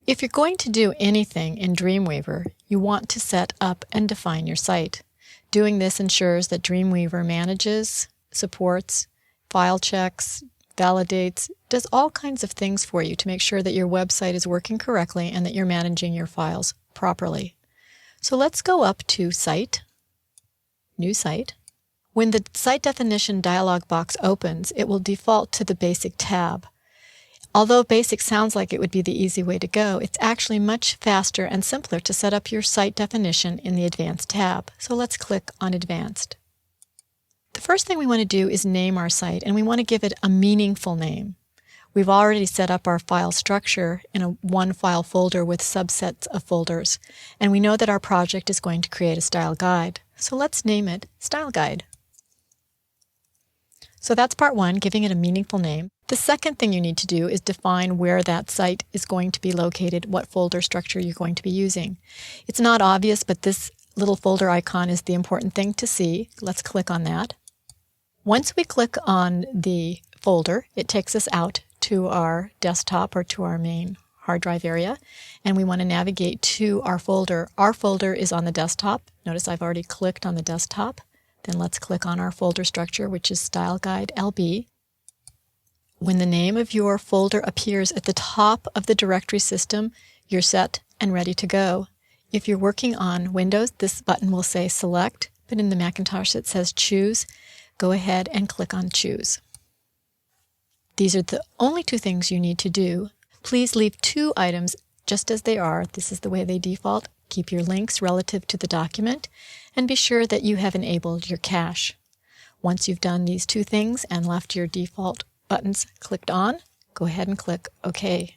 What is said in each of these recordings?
If you're going to do anything in Dreamweaver, you want to set up and define your site. Doing this ensures that Dreamweaver manages, supports, file checks, validates, does all kinds of things for you to make sure that your website is working correctly and that you're managing your files properly. So let's go up to Site, New Site. When the Site Definition dialog box opens, it will default to the Basic tab. Although Basic sounds like it would be the easy way to go, it's actually much faster and simpler to set up your site definition in the Advanced tab. So let's click on Advanced. The first thing we want to do is name our site, and we want to give it a meaningful name. We've already set up our file structure in a one file folder with subsets of folders, and we know that our project is going to create a style guide. So let's name it Style Guide. So that's part one, giving it a meaningful name. The second thing you need to do is define where that site is going to be located, what folder structure you're going to be using. It's not obvious, but this little folder icon is the important thing to see. Let's click on that. Once we click on the folder, it takes us out to our desktop or to our main hard drive area, and we want to navigate to our folder. Our folder is on the desktop. Notice I've already clicked on the desktop. Then let's click on our folder structure, which is Style Guide LB. When the name of your folder appears at the top of the directory system, you're set and ready to go. If you're working on Windows, this button will say Select, but in the Macintosh it says Choose. Go ahead and click on Choose. These are the only two things you need to do. Please leave two items just as they are. This is the way they default. Keep your links relative to the document, and be sure that you have enabled your cache. Once you've done these two things and left your default buttons clicked on, go ahead and click OK.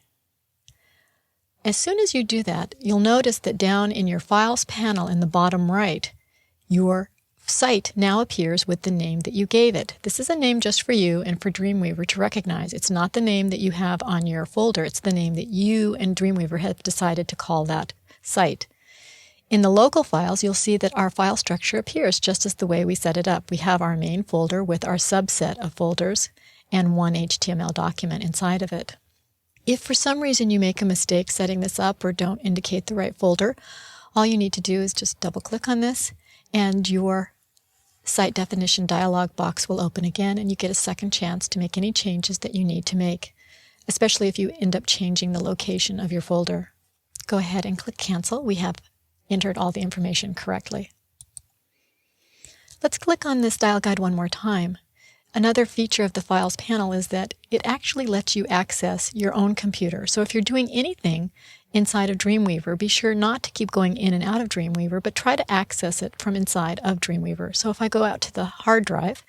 As soon as you do that, you'll notice that down in your Files panel in the bottom right, your site now appears with the name that you gave it. This is a name just for you and for Dreamweaver to recognize. It's not the name that you have on your folder. It's the name that you and Dreamweaver have decided to call that site. In the local files, you'll see that our file structure appears just as the way we set it up. We have our main folder with our subset of folders and one HTML document inside of it. If for some reason you make a mistake setting this up or don't indicate the right folder, all you need to do is just double-click on this, and your Site Definition dialog box will open again, and you get a second chance to make any changes that you need to make, especially if you end up changing the location of your folder. Go ahead and click Cancel. We have entered all the information correctly. Let's click on this style guide one more time. Another feature of the Files panel is that it actually lets you access your own computer. So if you're doing anything inside of Dreamweaver, be sure not to keep going in and out of Dreamweaver, but try to access it from inside of Dreamweaver. So if I go out to the hard drive,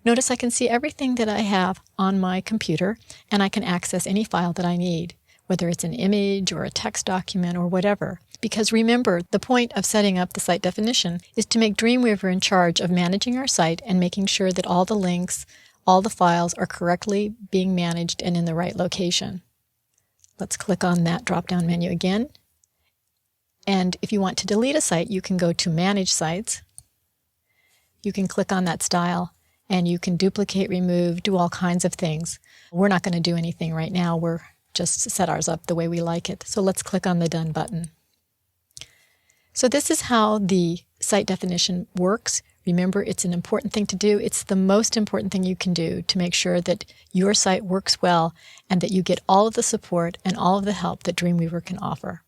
notice I can see everything that I have on my computer, and I can access any file that I need, whether it's an image or a text document or whatever. Because remember, the point of setting up the site definition is to make Dreamweaver in charge of managing our site and making sure that all the links, all the files are correctly being managed and in the right location. Let's click on that drop-down menu again. And if you want to delete a site, you can go to Manage Sites. You can click on that style, and you can duplicate, remove, do all kinds of things. We're not going to do anything right now. We're just set ours up the way we like it. So let's click on the Done button. So this is how the site definition works. Remember, it's an important thing to do. It's the most important thing you can do to make sure that your site works well and that you get all of the support and all of the help that Dreamweaver can offer.